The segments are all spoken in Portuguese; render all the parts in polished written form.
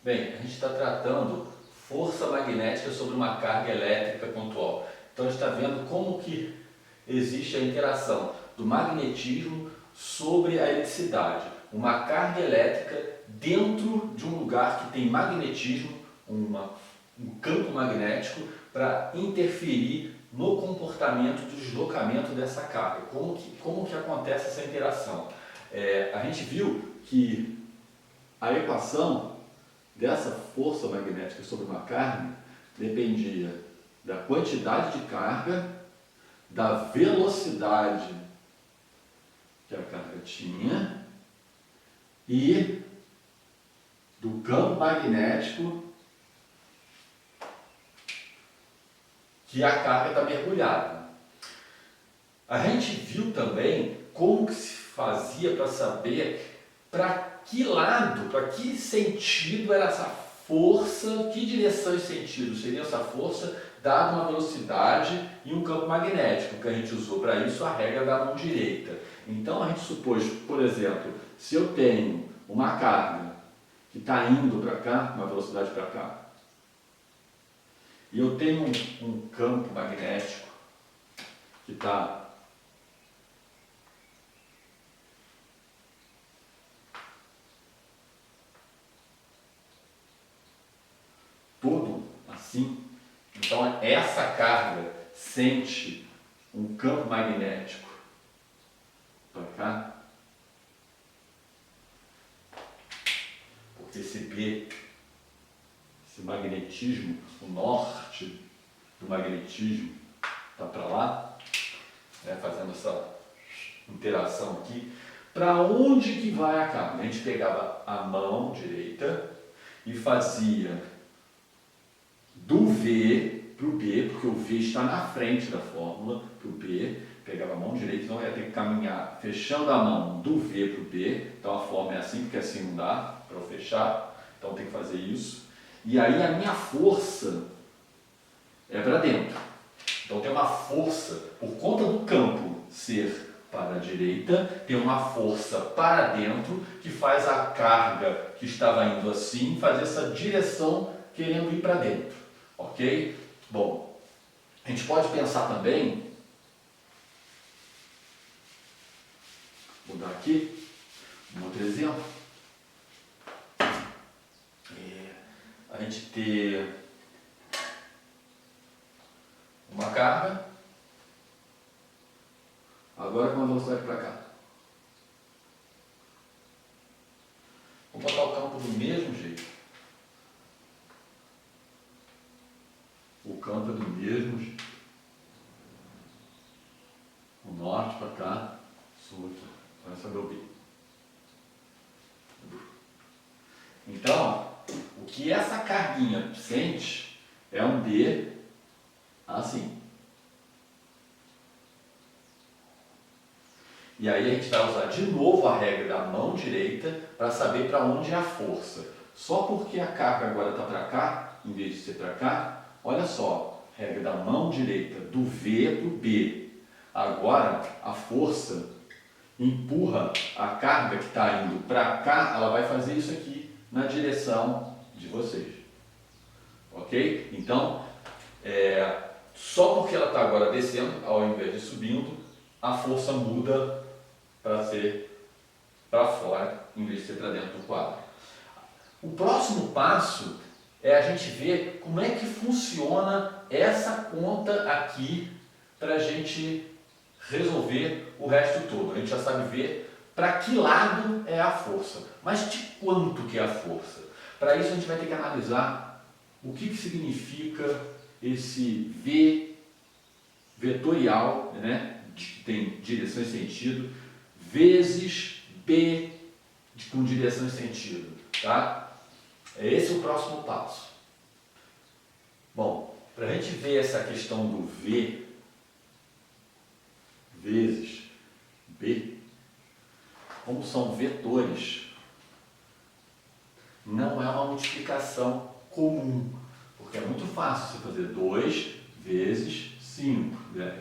Bem, a gente está tratando força magnética sobre uma carga elétrica pontual. Então a gente está vendo como que existe a interação do magnetismo sobre a eletricidade. Uma carga elétrica dentro de um lugar que tem magnetismo, um campo magnético, para interferir no comportamento do deslocamento dessa carga. Como que acontece essa interação? A gente viu que a equação dessa força magnética sobre uma carga dependia da quantidade de carga, da velocidade que a carga tinha e do campo magnético que a carga está mergulhada. A gente viu também como que se fazia para saber para que lado, para que sentido era essa força, que direção e sentido seria essa força, dada uma velocidade e um campo magnético, que a gente usou para isso a regra da mão direita. Então a gente supôs, por exemplo, se eu tenho uma carga que está indo para cá, uma velocidade para cá, e eu tenho um campo magnético que está todo assim, então essa carga sente um campo magnético para cá, porque esse B, esse magnetismo, o norte do magnetismo está para lá, né, fazendo essa interação aqui. Para onde que vai a carga? A gente pegava a mão direita e fazia do V para o B, porque o V está na frente da fórmula, para o B, pegava a mão direita, então ia ter que caminhar fechando a mão do V para o B, então a fórmula é assim, porque assim não dá para eu fechar, então tem que fazer isso. E aí a minha força é para dentro, então tem uma força, por conta do campo ser para a direita, tem uma força para dentro que faz a carga que estava indo assim, fazer essa direção querendo ir para dentro. Ok? Bom, a gente pode pensar também, vou dar aqui um outro exemplo, a gente ter uma carga, agora com uma velocidade para cá. Vou botar o campo do mesmo jeito. O campo é do mesmo jeito. O norte para cá, sul aqui. Então esse é o meu B. Então, o que essa carguinha sente é um B assim. E aí a gente vai usar de novo a regra da mão direita para saber para onde é a força. Só porque a carga agora está para cá, em vez de ser para cá, olha só, regra da mão direita, do V para o B. Agora a força empurra a carga que está indo para cá, ela vai fazer isso aqui na direção de vocês. Ok? Então, só porque ela está agora descendo, ao invés de subindo, a força muda para ser para fora, em vez de ser para dentro do quadro. O próximo passo é a gente ver como é que funciona essa conta aqui para a gente resolver o resto todo. A gente já sabe ver para que lado é a força, mas de quanto que é a força. Para isso a gente vai ter que analisar o que significa esse V vetorial, né, que tem direção e sentido, vezes B com direção e sentido. Tá? Esse é o próximo passo. Bom, para a gente ver essa questão do V vezes B, como são vetores, não é uma multiplicação comum, porque é muito fácil você fazer 2 vezes 5, 10.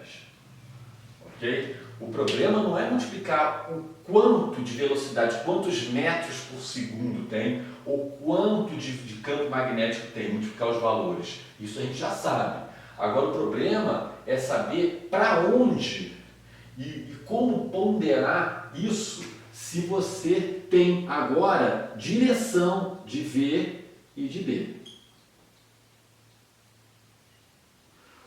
Ok? O problema não é multiplicar o quanto de velocidade, quantos metros por segundo tem, ou quanto de campo magnético tem, multiplicar os valores. Isso a gente já sabe. Agora o problema é saber para onde e como ponderar isso se você tem agora direção de V e de B.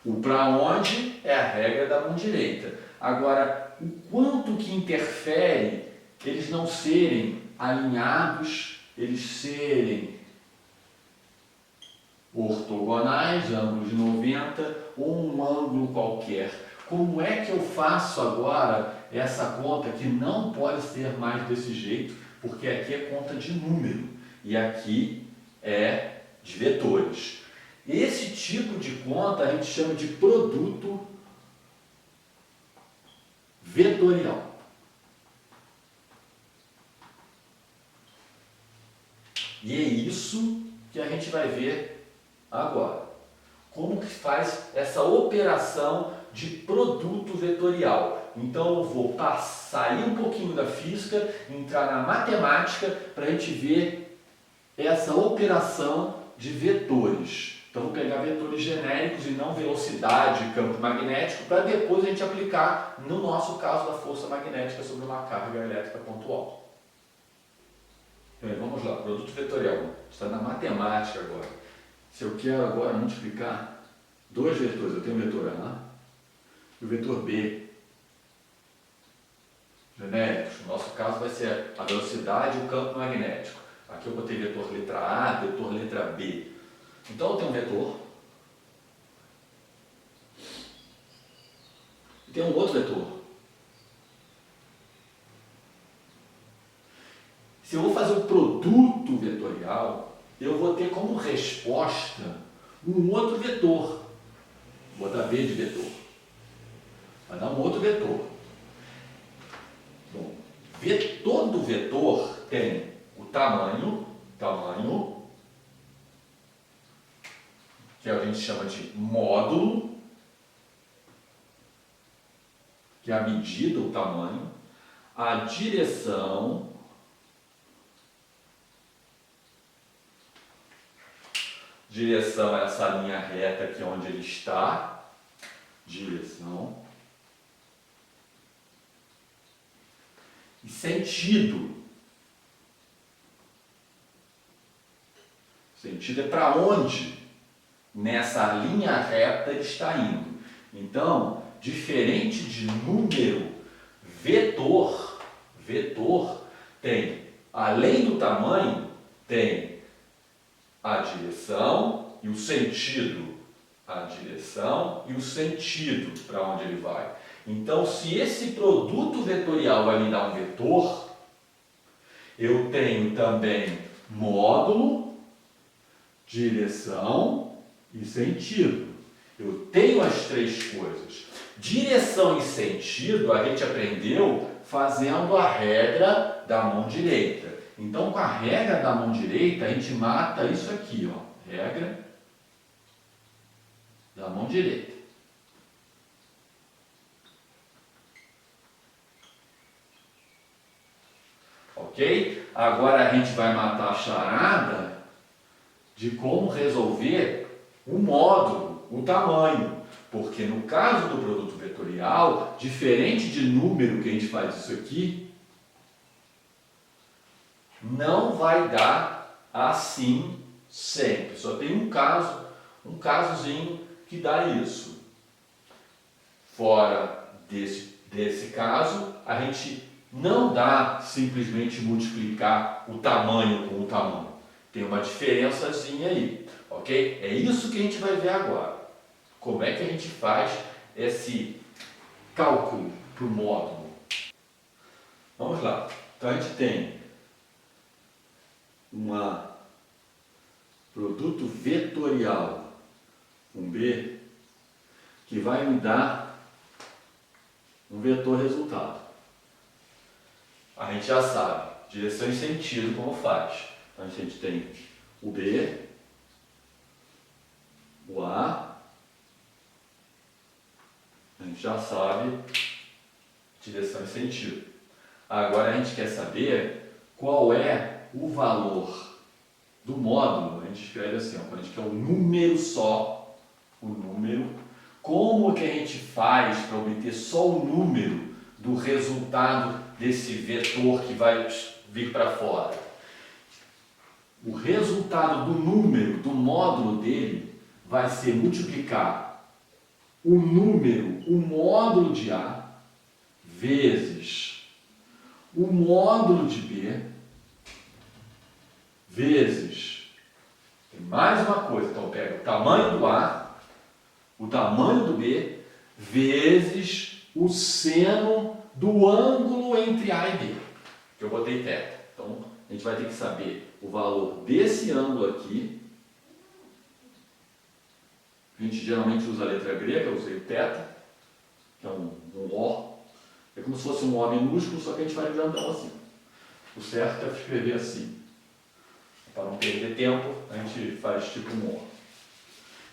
O para onde é a regra da mão direita. Agora, o quanto que interfere eles não serem alinhados, eles serem ortogonais, ângulos de 90 ou um ângulo qualquer. Como é que eu faço agora essa conta que não pode ser mais desse jeito, porque aqui é conta de número e aqui é de vetores. Esse tipo de conta a gente chama de produto vetorial. E é isso que a gente vai ver agora. Como que faz essa operação de produto vetorial. Então eu vou sair um pouquinho da física, entrar na matemática para a gente ver essa operação de vetores. Então vou pegar vetores genéricos e não velocidade e campo magnético para depois a gente aplicar no nosso caso da força magnética sobre uma carga elétrica pontual. Bem, vamos lá, produto vetorial. Está na matemática agora. Se eu quero agora multiplicar dois vetores, eu tenho o vetor A e o vetor B, genéricos, no nosso caso vai ser a velocidade e o campo magnético. Aqui eu botei vetor letra A, vetor letra B. Então eu tenho um vetor e tenho um outro vetor. Se eu vou fazer o produto vetorial, eu vou ter como resposta um outro vetor. Vou botar B de vetor. Vai dar um outro vetor. Bom, todo vetor tem o tamanho, que a gente chama de módulo, que é a medida, o tamanho, a direção, direção é essa linha reta aqui onde ele está, direção, e sentido. Sentido é para onde nessa linha reta ele está indo. Então, diferente de número, vetor tem, além do tamanho, tem a direção e o sentido. A direção e o sentido para onde ele vai. Então, se esse produto vetorial vai me dar um vetor, eu tenho também módulo, direção e sentido. Eu tenho as três coisas. Direção e sentido a gente aprendeu fazendo a regra da mão direita. Então, com a regra da mão direita, a gente mata isso aqui, ó. Regra da mão direita. Ok? Agora a gente vai matar a charada de como resolver o módulo, o tamanho. Porque no caso do produto vetorial, diferente de número que a gente faz isso aqui, não vai dar assim sempre. Só tem um casozinho que dá isso. Fora desse caso, a gente não dá simplesmente multiplicar o tamanho com o tamanho. Tem uma diferençazinha aí, ok? É isso que a gente vai ver agora. Como é que a gente faz esse cálculo para o módulo? Vamos lá. Então a gente tem um produto vetorial, um B, que vai me dar um vetor resultado. A gente já sabe, direção e sentido como faz. Então a gente tem o B, o A gente já sabe direção e sentido. Agora a gente quer saber qual é o valor do módulo. A gente escreve assim, ó, quando a gente quer um número só, o número, como que a gente faz para obter só o número do resultado desse vetor que vai vir para fora? O resultado do número, do módulo dele, vai ser multiplicar o número, o módulo de A, vezes o módulo de B, vezes, tem mais uma coisa, então eu pego o tamanho do A, o tamanho do B, vezes o seno do ângulo entre A e B, que eu botei θ. Então, a gente vai ter que saber o valor desse ângulo aqui. A gente geralmente usa a letra grega, eu usei o θ, que é um O. É como se fosse um O minúsculo, só que a gente vai grandão assim. O certo é escrever assim. Para não perder tempo, a gente faz tipo um O.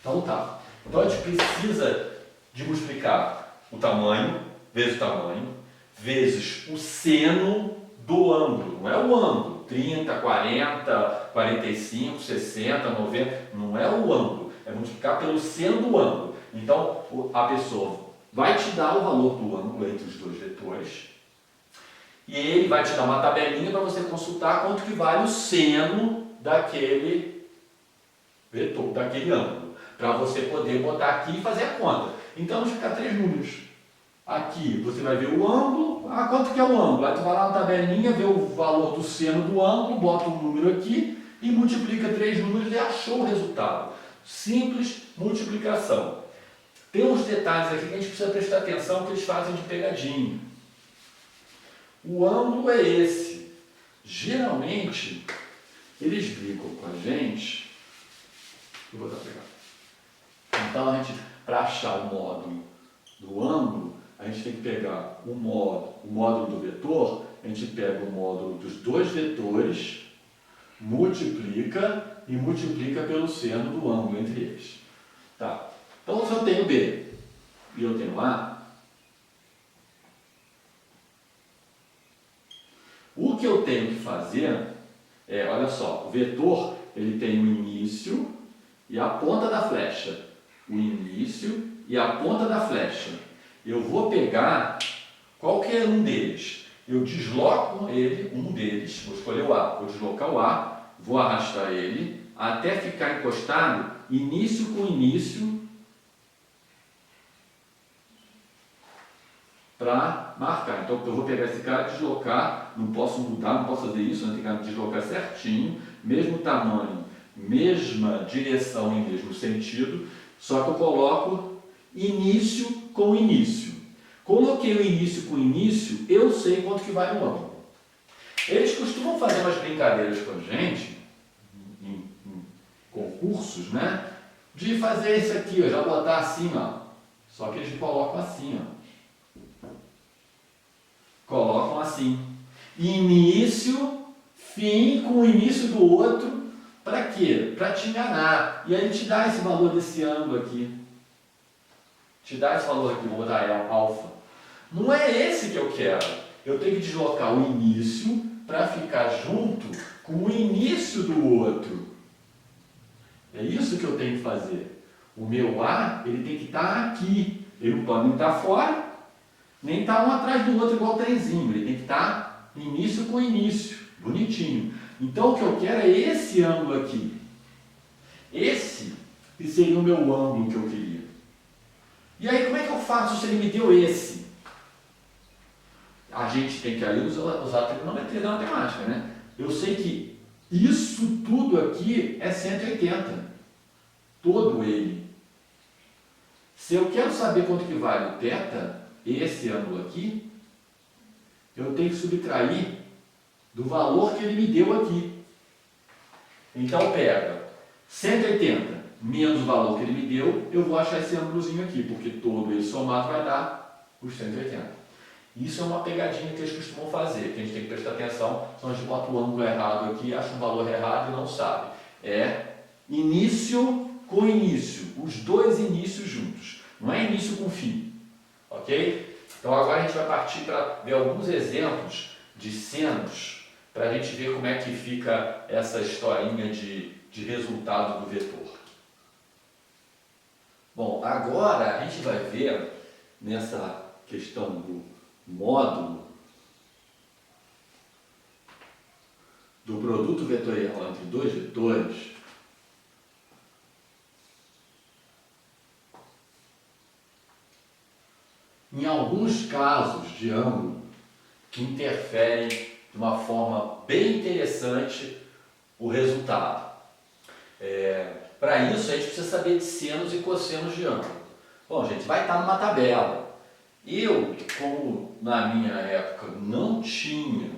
Então tá. Então a gente precisa de multiplicar o tamanho, vezes o seno do ângulo. Não é o ângulo, 30, 40, 45, 60, 90, não é o ângulo. É multiplicar pelo seno do ângulo. Então a pessoa vai te dar o valor do ângulo entre os dois vetores e ele vai te dar uma tabelinha para você consultar quanto que vale o seno daquele vetor, daquele ângulo, para você poder botar aqui e fazer a conta. Então vamos ficar 3 números. Aqui você vai ver o ângulo, quanto que é o ângulo? Aí tu vai lá na tabelinha, vê o valor do seno do ângulo, bota um número aqui e multiplica 3 números e achou o resultado. Simples multiplicação. Tem uns detalhes aqui que a gente precisa prestar atenção que eles fazem de pegadinha. O ângulo é esse. Geralmente, eles brincam com a gente. Eu vou pegar. Então, a gente, para achar o módulo do ângulo, a gente tem que pegar o módulo do vetor, a gente pega o módulo dos dois vetores, multiplica e multiplica pelo seno do ângulo entre eles. Tá. Então, se eu tenho B e eu tenho A, o que eu tenho que fazer é, olha só, o vetor ele tem o início e a ponta da flecha. O início e a ponta da flecha. Eu vou pegar qualquer um deles. Eu desloco ele, um deles, vou escolher o A, vou deslocar o A, vou arrastar ele até ficar encostado início com início para marcar. Então eu vou pegar esse cara e deslocar, não posso mudar, não posso fazer isso, né? Tem que deslocar certinho, mesmo tamanho, mesma direção e mesmo sentido, só que eu coloco início com início. Coloquei o início com início, eu sei quanto que vai no ângulo. Eles costumam fazer umas brincadeiras com a gente, em concursos, né? De fazer isso aqui, ó, já botar assim, ó. Só que eles colocam assim, ó. Colocam assim. Início, fim com o início do outro. Para quê? Para te enganar. E aí te dá esse valor desse ângulo aqui. Te dá esse valor aqui, vou botar alfa. Não é esse que eu quero. Eu tenho que deslocar o início para ficar junto com o início do outro. É isso que eu tenho que fazer. O meu A, ele tem que estar aqui. Ele não pode nem estar fora, nem estar um atrás do outro igual o trenzinho. Ele tem que estar início com início. Bonitinho. Então o que eu quero é esse ângulo aqui. Esse que seria o meu ângulo que eu queria. E aí como é que eu faço se ele me deu esse? A gente tem que aí usar a trigonometria da matemática, né? Eu sei que isso tudo aqui é 180. Todo ele. Se eu quero saber quanto que vale o θ, esse ângulo aqui, eu tenho que subtrair do valor que ele me deu aqui. Então pega 180 menos o valor que ele me deu, eu vou achar esse ângulozinho aqui, porque todo ele somado vai dar os 180. Isso é uma pegadinha que eles costumam fazer, que a gente tem que prestar atenção, senão a gente bota o ângulo errado aqui, acha um valor errado e não sabe. É início com início, os dois inícios juntos, não é início com fim, ok? Então agora a gente vai partir para ver alguns exemplos de senos, para a gente ver como é que fica essa historinha de resultado do vetor. Bom, agora a gente vai ver nessa questão do módulo do produto vetorial entre dois vetores, em alguns casos de ângulo que interferem de uma forma bem interessante o resultado. Para isso a gente precisa saber de senos e cossenos de ângulo. Bom, gente, vai estar numa tabela. Eu, como na minha época não tinha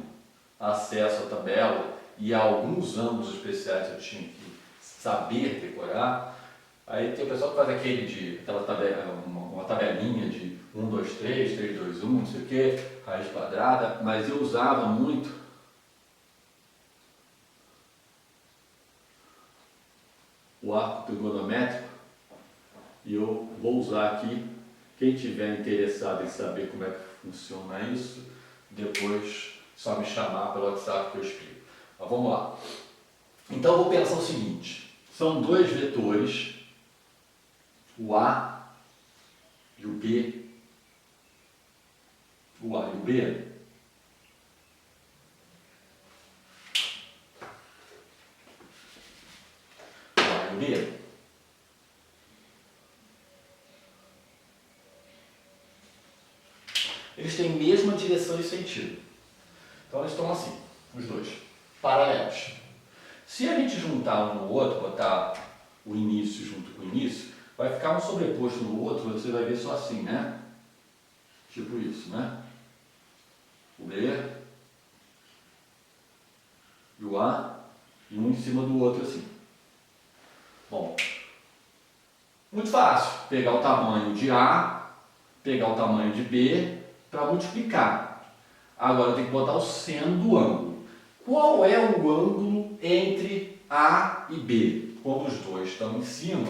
acesso à tabela e a alguns ângulos especiais eu tinha que saber decorar, aí tem o pessoal que faz aquela tabela, uma tabelinha de 1, 2, 3, 3, 2, 1, não sei o que, raiz quadrada, mas eu usava muito o arco trigonométrico e eu vou usar aqui. Quem tiver interessado em saber como é que funciona isso, depois só me chamar pelo WhatsApp que eu explico. Mas vamos lá. Então eu vou pensar o seguinte, são dois vetores, o A e o B. O A e o B. O A e o B. Eles têm a mesma direção e sentido. Então eles estão assim, os dois, paralelos. Se a gente juntar um no outro, botar o início junto com o início, vai ficar um sobreposto no outro, você vai ver só assim, né? Tipo isso, né? O B e o A, e um em cima do outro assim. Bom, muito fácil. Pegar o tamanho de A, pegar o tamanho de B, para multiplicar. Agora tem que botar o seno do ângulo. Qual é o ângulo entre A e B? Quando os dois estão em cima,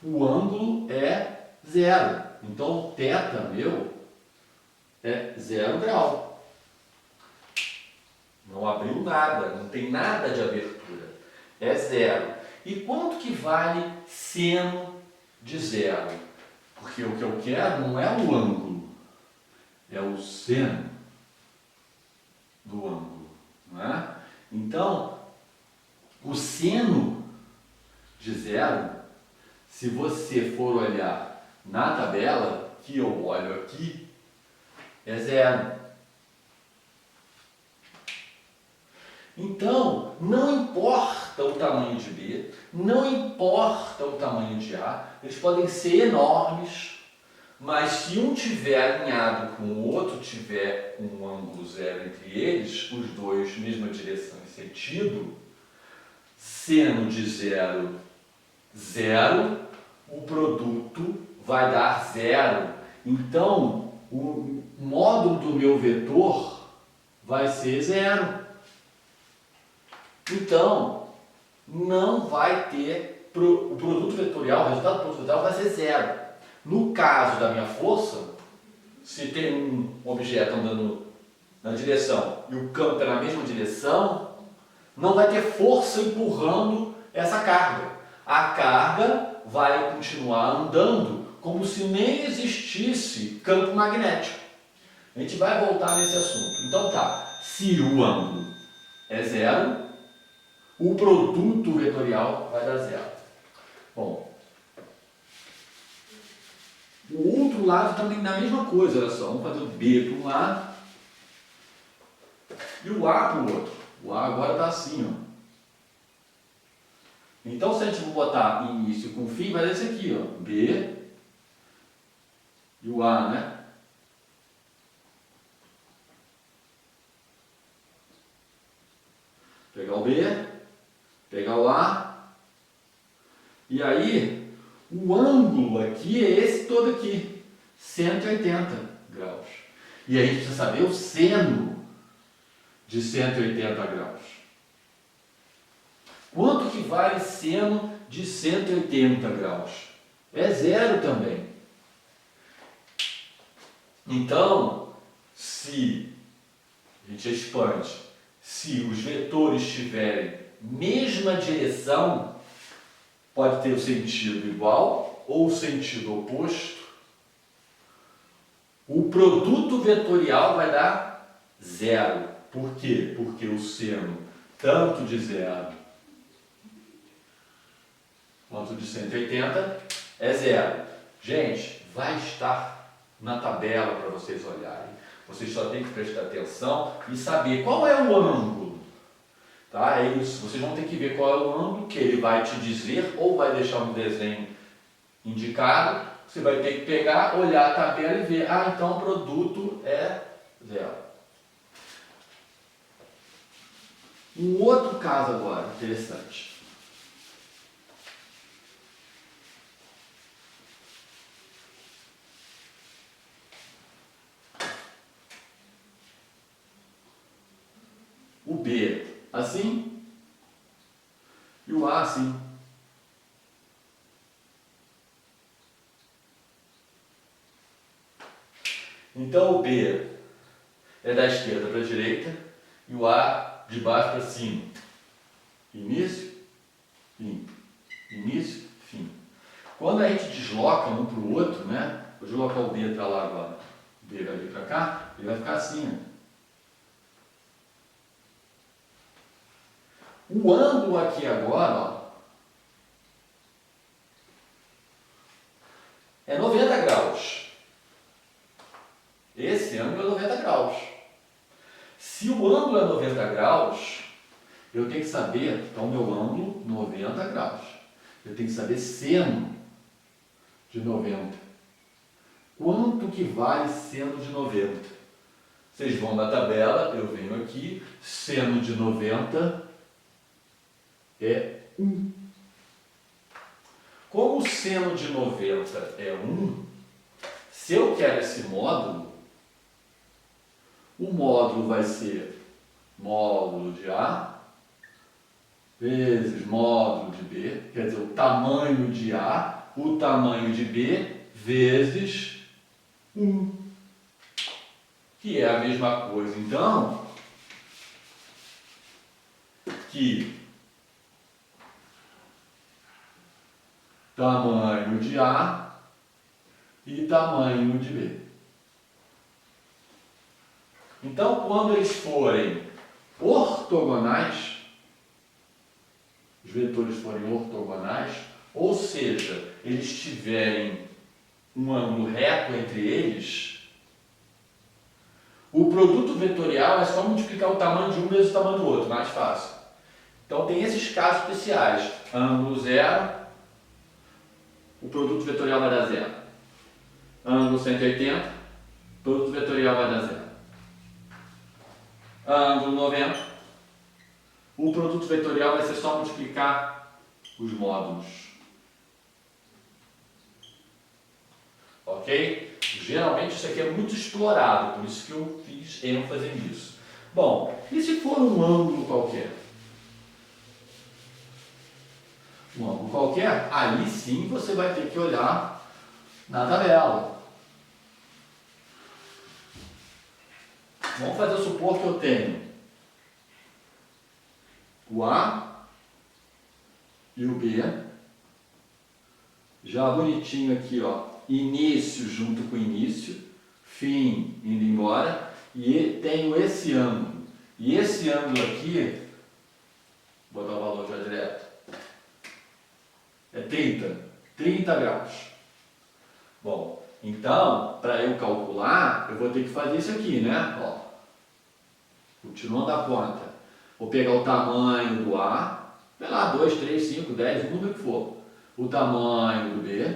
o ângulo é 0. Então o θ meu é 0 grau. Não abriu nada, não tem nada de abertura. É 0. E quanto que vale seno de 0? Porque o que eu quero não é o ângulo, é o seno do ângulo, não é? Então, o seno de 0, se você for olhar na tabela, que eu olho aqui, é 0. Então, não importa o tamanho de B, não importa o tamanho de A, eles podem ser enormes, mas se um tiver alinhado com o outro, tiver um ângulo 0 entre eles, os dois, mesma direção e sentido, seno de 0, 0, o produto vai dar 0. Então, o módulo do meu vetor vai ser 0. Então, não vai ter, o produto vetorial, o resultado do produto vetorial vai ser 0. No caso da minha força, se tem um objeto andando na direção e o campo é na mesma direção, não vai ter força empurrando essa carga. A carga vai continuar andando como se nem existisse campo magnético. A gente vai voltar nesse assunto. Então tá, se o ângulo é 0, o produto vetorial vai dar 0. Bom, o outro lado também dá a mesma coisa, olha só, vamos fazer o B para um lado e o A para o outro. O A agora está assim, ó. Então se a gente for botar início com fim, vai dar esse aqui, ó, B e o A, né? Pegar o B, pegar o A, e aí o ângulo aqui é esse todo aqui, 180 graus. E aí a gente precisa saber o seno de 180 graus. Quanto que vale seno de 180 graus? É 0 também. Então, se a gente expande, se os vetores tiverem mesma direção, pode ter o sentido igual ou o sentido oposto, o produto vetorial vai dar zero. Por quê? Porque o seno tanto de zero quanto de 180 é zero. Gente, vai estar na tabela para vocês olharem. Vocês só têm que prestar atenção e saber qual é o ângulo. Tá? É isso. Vocês vão ter que ver qual é o ângulo que ele vai te dizer ou vai deixar um desenho indicado. Você vai ter que pegar, olhar a tabela e ver. Ah, então o produto é zero. Um outro caso agora, interessante. O B assim e o A assim. Então o B é da esquerda para a direita e o A de baixo para cima. Início, fim. Início, fim. Quando a gente desloca um para o outro, né? Vou deslocar o B para lá agora. O B vai vir para cá, ele vai ficar assim. O ângulo aqui agora, ó, é 90 graus. Esse ângulo é 90 graus. Se o ângulo é 90 graus, eu tenho que saber, então meu ângulo 90 graus. Eu tenho que saber seno de 90. Quanto que vale seno de 90? Vocês vão na tabela, eu venho aqui, seno de 90 é 1. Como o seno de 90 é 1, se eu quero esse módulo, o módulo vai ser módulo de A vezes módulo de B, quer dizer, o tamanho de A, o tamanho de B, vezes 1, que é a mesma coisa, então, que tamanho de A e tamanho de B. Então, quando eles forem ortogonais, os vetores forem ortogonais, ou seja, eles tiverem um ângulo reto entre eles, o produto vetorial é só multiplicar o tamanho de um vezes o tamanho do outro, mais fácil. Então tem esses casos especiais. Ângulo zero, o produto vetorial vai dar zero. Ângulo 180, o produto vetorial vai dar zero. Ângulo 90, o produto vetorial vai ser só multiplicar os módulos. Ok? Geralmente isso aqui é muito explorado, por isso que eu fiz ênfase nisso. Bom, e se for um ângulo qualquer? Um ângulo qualquer, aí sim você vai ter que olhar na tabela. Vamos fazer supor que eu tenho o A e o B, já bonitinho aqui, ó, início junto com início, fim indo embora, e tenho esse ângulo. E esse ângulo aqui, vou botar o valor já direto, é 30 graus. Bom, então, para eu calcular, eu vou ter que fazer isso aqui, né? Ó, continuando a conta. Vou pegar o tamanho do A, sei lá, 2, 3, 5, 10, o número que for. O tamanho do B,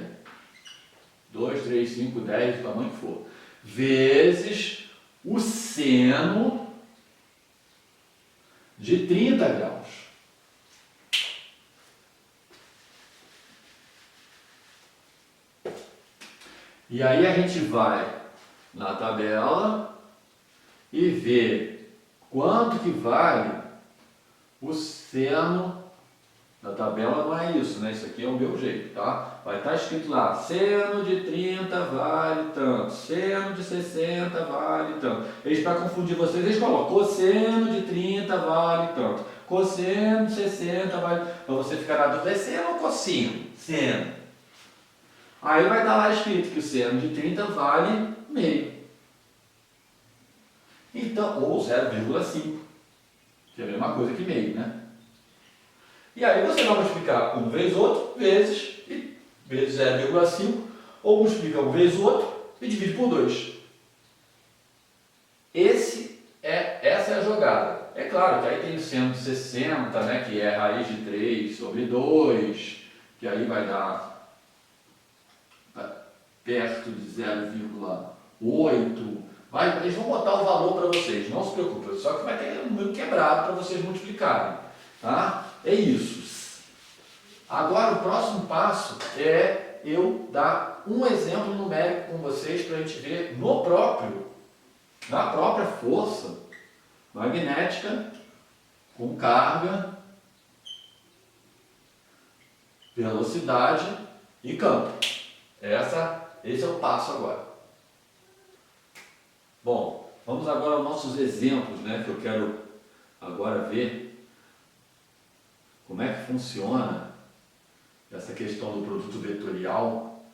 2, 3, 5, 10, o tamanho que for. Vezes o seno de 30 graus. E aí a gente vai na tabela e vê quanto que vale o seno Na tabela não é isso, né? Isso aqui é o meu jeito, tá? Vai estar escrito lá, seno de 30 vale tanto, seno de 60 vale tanto. Eles, para confundir vocês, eles colocam cosseno de 30 vale tanto, cosseno de 60 vale tanto. Para você ficar na dúvida, é seno ou cosseno? Seno. Aí vai estar lá escrito que o seno de 30 vale meio. Então, ou 0,5, que é a mesma coisa que meio, né? E aí você vai multiplicar um vezes outro, vezes 0,5, ou multiplica um vezes outro e divide por 2. Essa é a jogada. É claro que aí tem o seno de 60, né, que é raiz de 3 sobre 2, que aí vai dar perto de 0,8. Eles vão botar o valor para vocês, não se preocupe, só que vai ter um número quebrado para vocês multiplicarem. Tá? É isso. Agora o próximo passo é eu dar um exemplo numérico com vocês para a gente ver na própria força magnética com carga, velocidade e campo. Esse é o passo agora. Bom, vamos agora aos nossos exemplos, né, que eu quero agora ver como é que funciona essa questão do produto vetorial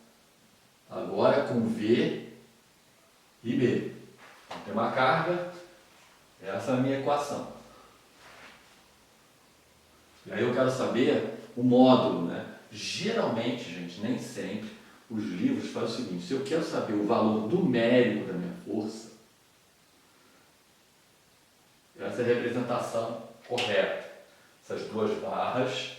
agora com V e B. Então, tem uma carga, essa é a minha equação. E aí eu quero saber o módulo, né? Geralmente, gente, nem sempre, os livros fazem o seguinte: se eu quero saber o valor numérico da minha força, essa é a representação correta. Essas duas barras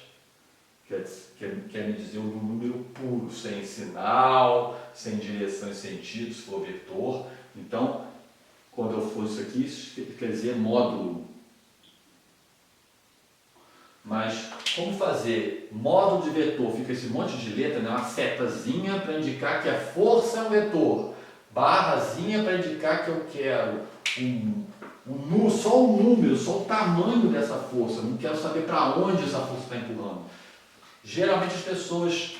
quer me dizer um número puro, sem sinal, sem direção e sentido, se for vetor. Então, quando eu for isso aqui, isso quer dizer módulo. Mas como fazer módulo de vetor? Fica esse monte de letra, né? Uma setazinha para indicar que a força é um vetor, barrazinha para indicar que eu quero só o número, só o tamanho dessa força, não quero saber para onde essa força está empurrando. Geralmente as pessoas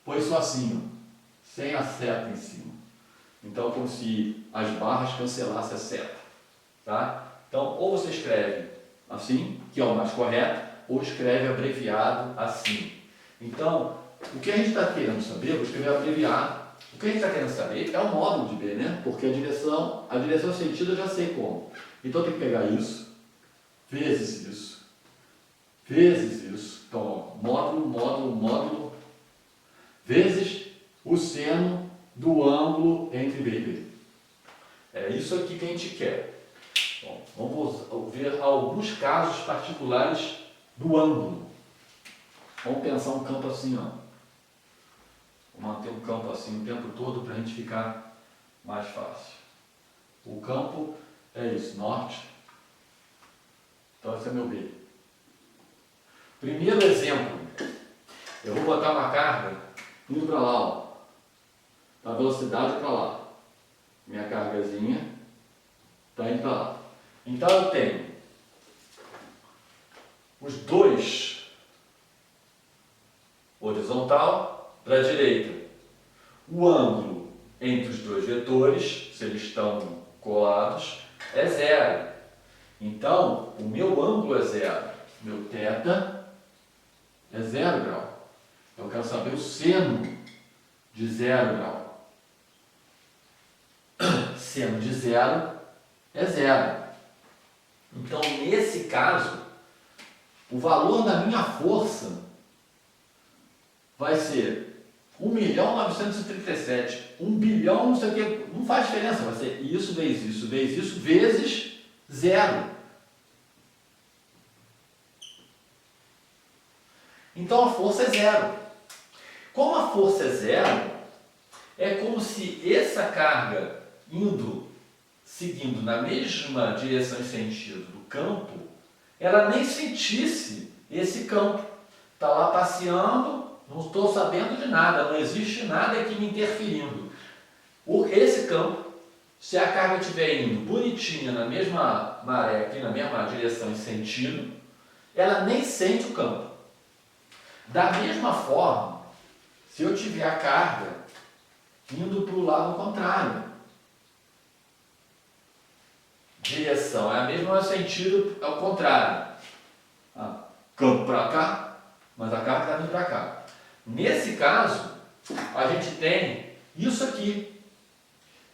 põem isso assim, ó, sem a seta em cima. Então, como se as barras cancelassem a seta. Tá? Então, ou você escreve assim, que é o mais correto, ou escreve abreviado assim. Então, o que a gente está querendo saber, eu vou escrever abreviado. O que a gente está querendo saber é o módulo de B, né? Porque a direção e sentido eu já sei como. Então, eu tenho que pegar isso, vezes isso, vezes isso. Então, ó, módulo, vezes o seno do ângulo entre B e B. É isso aqui que a gente quer. Bom, vamos ver alguns casos particulares do ângulo. Vamos pensar um campo assim, ó. Vou manter um campo assim o tempo todo para a gente ficar mais fácil. O campo é isso, norte. Então esse é meu B. Primeiro exemplo, eu vou botar uma carga indo para lá, ó. A velocidade para lá. Minha cargazinha está indo para lá. Então eu tenho os dois horizontal para a direita. O ângulo entre os dois vetores, se eles estão colados, é zero. Então, o meu ângulo é zero. Meu θ é 0 grau. Eu quero saber o seno de 0 grau. Seno de 0 é 0. Então, nesse caso, o valor da minha força vai ser 1.937.000, 1 bilhão, não sei o que, não faz diferença, vai ser isso, vezes 0. Então a força é 0. Como a força é 0, é como se essa carga seguindo na mesma direção e sentido do campo, ela nem sentisse esse campo. Está lá passeando, não estou sabendo de nada, não existe nada aqui me interferindo. Esse campo, se a carga estiver indo bonitinha na mesma maré, aqui na mesma direção e sentido, ela nem sente o campo. Da mesma forma, se eu tiver a carga indo para o lado contrário, direção é a mesma, mas sentido é o contrário. Campo para cá, mas a carga está vindo para cá. Nesse caso, a gente tem isso aqui.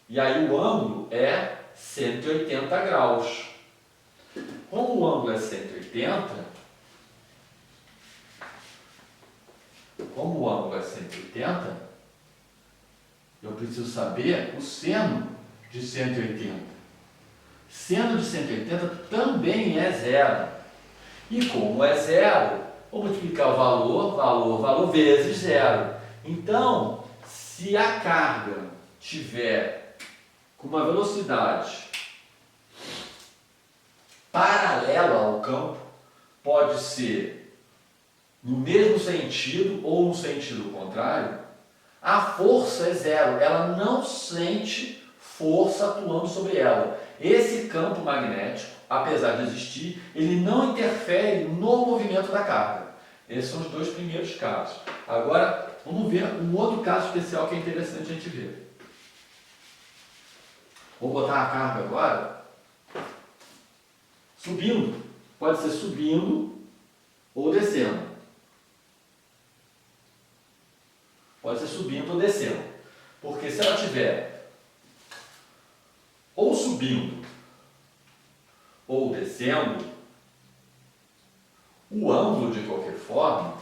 E aí o ângulo é 180 graus. Como o ângulo é 180, eu preciso saber o seno de 180. Seno de 180 também é zero. E como é zero, vou multiplicar o valor vezes zero. Então, se a carga tiver com uma velocidade paralela ao campo, pode ser no mesmo sentido ou no sentido contrário, a força é zero, ela não sente força atuando sobre ela. Esse campo magnético, apesar de existir, ele não interfere no movimento da carga. Esses são os dois primeiros casos. Agora, vamos ver um outro caso especial que é interessante a gente ver. Vou botar a carga agora subindo. Pode ser subindo ou descendo. Pode ser subindo ou descendo. Porque se ela estiver ou subindo ou descendo, o ângulo, de qualquer forma,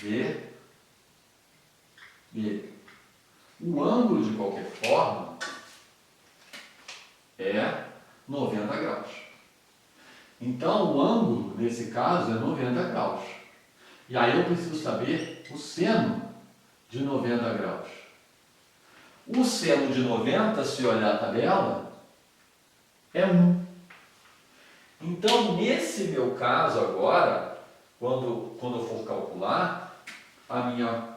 V, o ângulo, de qualquer forma, é 90 graus. Então, o ângulo, nesse caso, é 90 graus. E aí eu preciso saber o seno de 90 graus. O seno de 90, se olhar a tabela, é 1. Então, nesse meu caso agora, quando eu for calcular,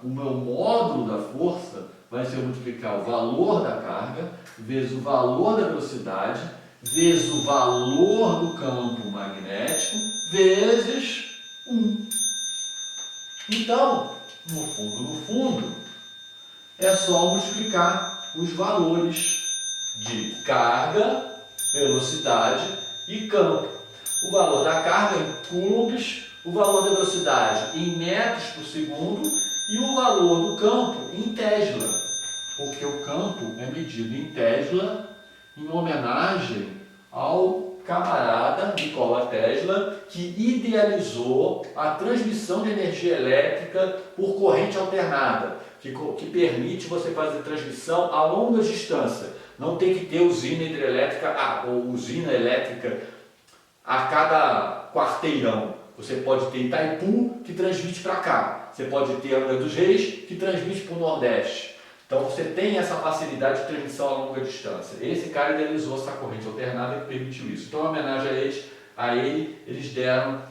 o meu módulo da força vai ser multiplicar o valor da carga vezes o valor da velocidade vezes o valor do campo magnético vezes 1. Então, no fundo, é só multiplicar os valores de carga, velocidade e campo. O valor da carga em coulombs, o valor da velocidade em metros por segundo e o valor do campo em Tesla, porque o campo é medido em Tesla em homenagem ao camarada Nikola Tesla, que idealizou a transmissão de energia elétrica por corrente alternada, que permite você fazer transmissão a longa distância. Não tem que ter usina hidrelétrica ou usina elétrica a cada quarteirão. Você pode ter Itaipu, que transmite para cá. Você pode ter Angra dos Reis, que transmite para o Nordeste. Então você tem essa facilidade de transmissão a longa distância. Esse cara idealizou essa corrente alternada que permitiu isso. Então, em homenagem a ele, eles deram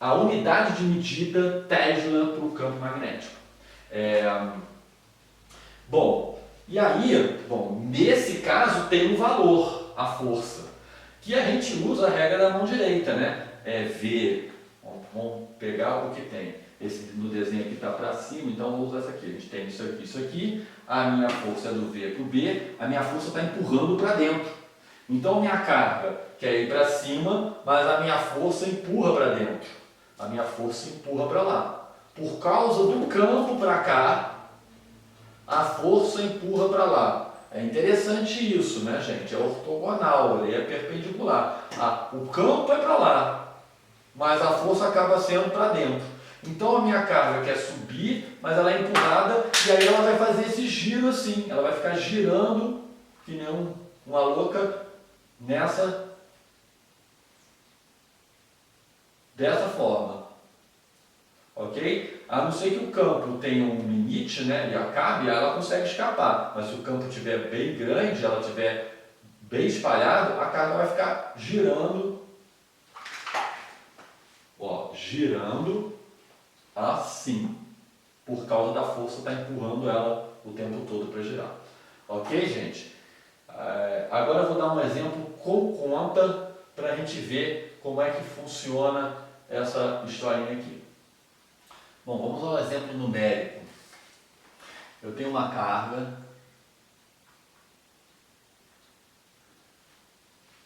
a unidade de medida Tesla para o campo magnético. E aí, nesse caso tem um valor, a força, que a gente usa a regra da mão direita, né? V, vamos pegar o que tem. Esse no desenho aqui está para cima, então vou usar essa aqui. A gente tem isso aqui, a minha força é do V para o B, a minha força está empurrando para dentro. Então, minha carga quer ir para cima, mas a minha força empurra para dentro. A minha força empurra para lá. Por causa do campo para cá, a força empurra para lá. É interessante isso, né, gente? É ortogonal, ele é perpendicular. O campo é para lá, mas a força acaba sendo para dentro. Então a minha carga quer subir, mas ela é empurrada e aí ela vai fazer esse giro assim. Ela vai ficar girando que nem uma louca dessa forma. ok? A não ser que o campo tenha um limite, né, e acabe, ela consegue escapar. Mas se o campo estiver bem grande, ela estiver bem espalhado, a carga vai ficar girando, ó, girando assim, por causa da força que está empurrando ela o tempo todo para girar. Ok, gente? Agora eu vou dar um exemplo com conta para a gente ver como é que funciona essa historinha aqui. Bom, vamos ao exemplo numérico. Eu tenho uma carga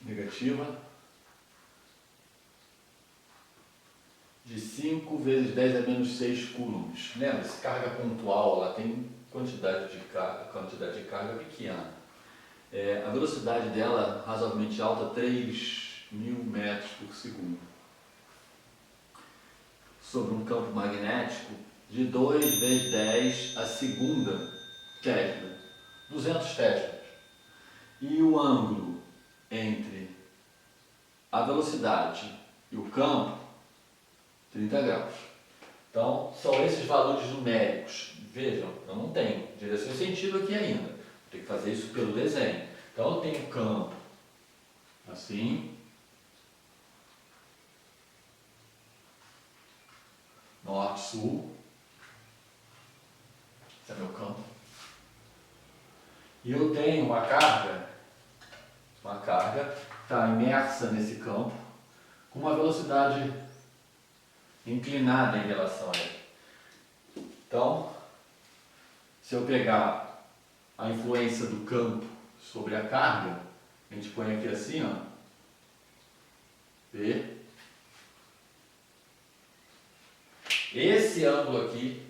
negativa de 5 vezes 10 a menos 6 coulombs. Lembra-se, carga pontual, ela tem quantidade de carga pequena. A velocidade dela razoavelmente alta, 3.000 metros por segundo. Sobre um campo magnético de 2 vezes 10 a segunda Tesla, 200 Teslas. E o ângulo entre a velocidade e o campo, 30 graus. Então, são esses valores numéricos. Vejam, eu não tenho direção e sentido aqui ainda. Vou ter que fazer isso pelo desenho. Então, eu tenho campo assim, norte-sul. Esse é meu campo. E eu tenho uma carga está imersa nesse campo, com uma velocidade inclinada em relação a ele. Então, se eu pegar a influência do campo sobre a carga, a gente põe aqui assim, ó, P. Esse ângulo aqui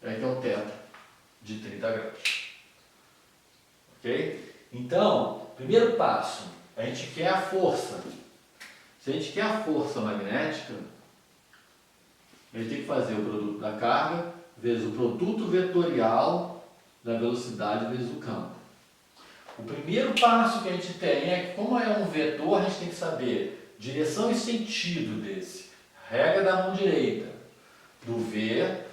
é que é o θ de 30 graus. Ok? Então, primeiro passo, a gente quer a força. Se a gente quer a força magnética, a gente tem que fazer o produto da carga vezes o produto vetorial da velocidade vezes o campo. O primeiro passo que a gente tem é que, como é um vetor, a gente tem que saber direção e sentido desse. Regra da mão direita. Do V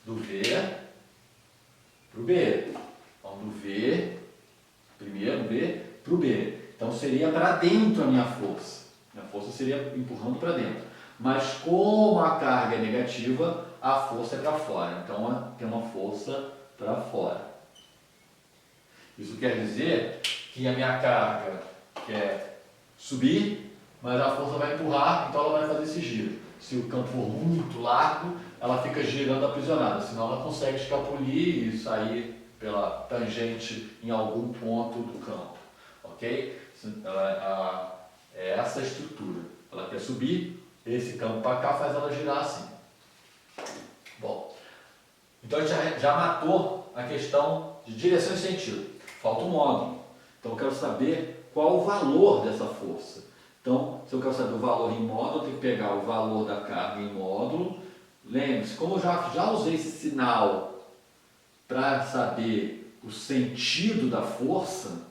para o B. Então, do V, primeiro B, para o B. Então, seria para dentro a minha força. Minha força seria empurrando para dentro. Mas, como a carga é negativa, a força é para fora. Então, tem uma força para fora. Isso quer dizer que a minha carga quer subir, mas a força vai empurrar, então ela vai fazer esse giro. Se o campo for muito largo, ela fica girando aprisionada, senão ela consegue escapulir e sair pela tangente em algum ponto do campo. Ok? É essa a estrutura. Ela quer subir, esse campo para cá faz ela girar assim. Bom, então a gente já matou a questão de direção e sentido. Falta o módulo. Então eu quero saber qual o valor dessa força. Então, se eu quero saber o valor em módulo, eu tenho que pegar o valor da carga em módulo. Lembre-se, como eu já usei esse sinal para saber o sentido da força,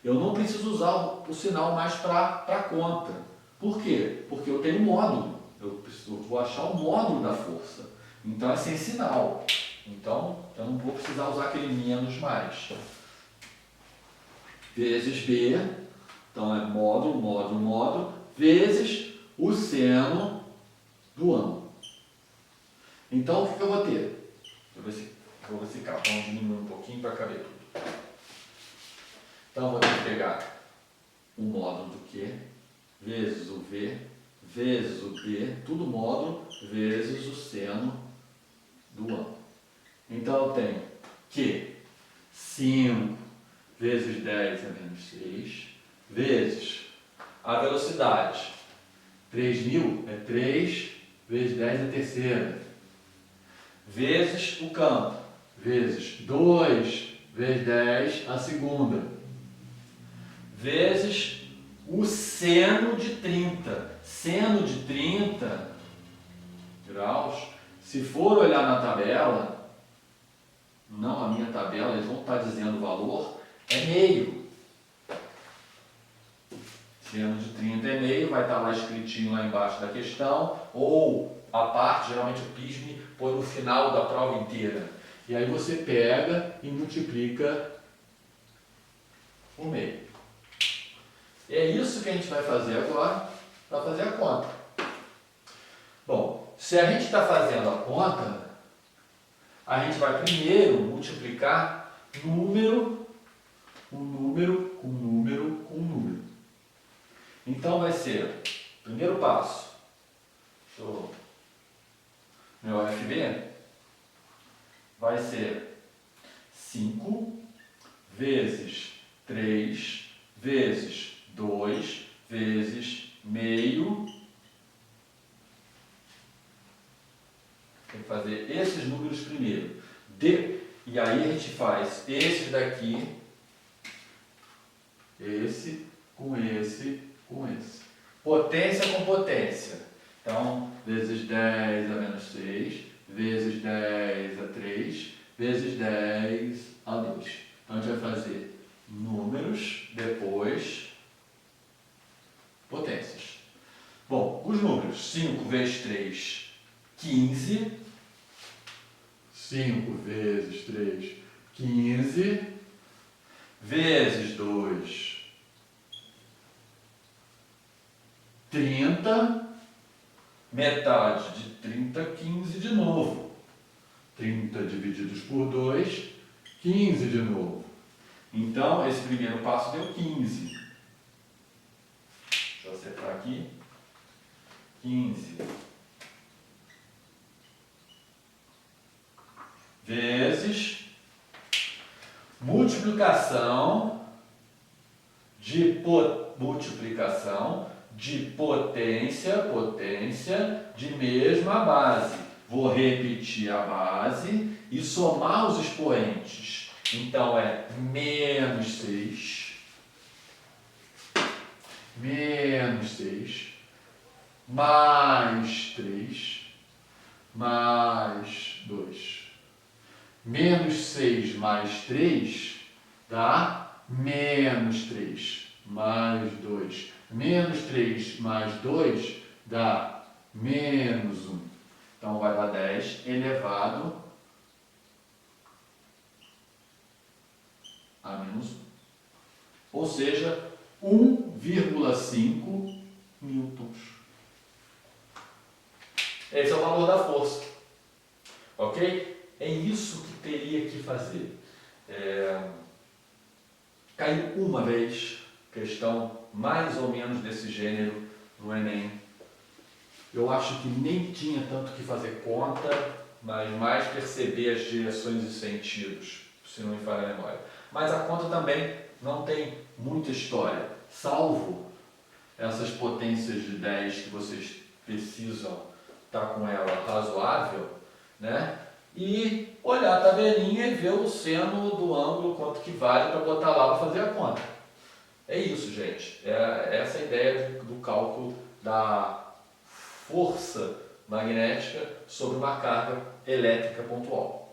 eu não preciso usar o sinal mais para a conta. Por quê? Porque eu tenho módulo. Eu vou achar o módulo da força. Então é sem sinal. Então eu não vou precisar usar aquele menos mais. Vezes B, então é módulo, vezes o seno do ângulo. Então o que eu vou ter? Vou ver se vamos diminuir um pouquinho para caber tudo. Então eu vou ter que pegar o módulo do Q, vezes o V, vezes o B, tudo módulo, vezes o seno do ângulo. Então eu tenho que 5 vezes 10 a menos 6, vezes a velocidade. 3.000 é 3 vezes 10 a terceira, vezes o campo, vezes 2 vezes 10 a segunda, vezes o seno de 30. Seno de 30 graus, se for olhar na tabela, não a minha tabela, eles vão estar dizendo o valor, é meio. Menos de 30,5 vai estar lá escritinho lá embaixo da questão, ou a parte, geralmente o PISME, põe no final da prova inteira. E aí você pega e multiplica o meio. E é isso que a gente vai fazer agora para fazer a conta. Bom, se a gente está fazendo a conta, a gente vai primeiro multiplicar número com número com número com número. Então vai ser, primeiro passo, meu FB, vai ser 5 vezes 3 vezes 2 vezes meio. Tem que fazer esses números primeiro. E aí a gente faz esses daqui, esse com esse com esse. Potência com potência. Então, vezes 10 a menos 6, vezes 10 a 3, vezes 10 a 2. Então, a gente vai fazer números, depois potências. Bom, os números 5 vezes 3, 15. 5 vezes 3, 15. Vezes 2, 30. Metade de 30, 15 de novo. 30 divididos por 2, 15 de novo. Então, esse primeiro passo deu 15. Deixa eu acertar aqui. 15. Vezes multiplicação de potência de mesma base. Vou repetir a base e somar os expoentes. Então é menos 6, mais 3, mais 2. Menos 6 mais 3 dá menos 3, mais 2. Menos 3 mais 2 dá menos 1. Então vai dar 10 elevado a menos 1. Ou seja, 1,5 newtons. Esse é o valor da força. Ok? É isso que teria que fazer. Caiu uma vez, questão mais ou menos desse gênero no Enem. Eu acho que nem tinha tanto que fazer conta, mas mais perceber as direções e sentidos, se não me falha a memória. Mas a conta também não tem muita história, salvo essas potências de 10 que vocês precisam estar com ela razoável, né? E olhar a tabelinha e ver o seno do ângulo, quanto que vale para botar lá para fazer a conta. É isso, gente. É essa a ideia do cálculo da força magnética sobre uma carga elétrica pontual.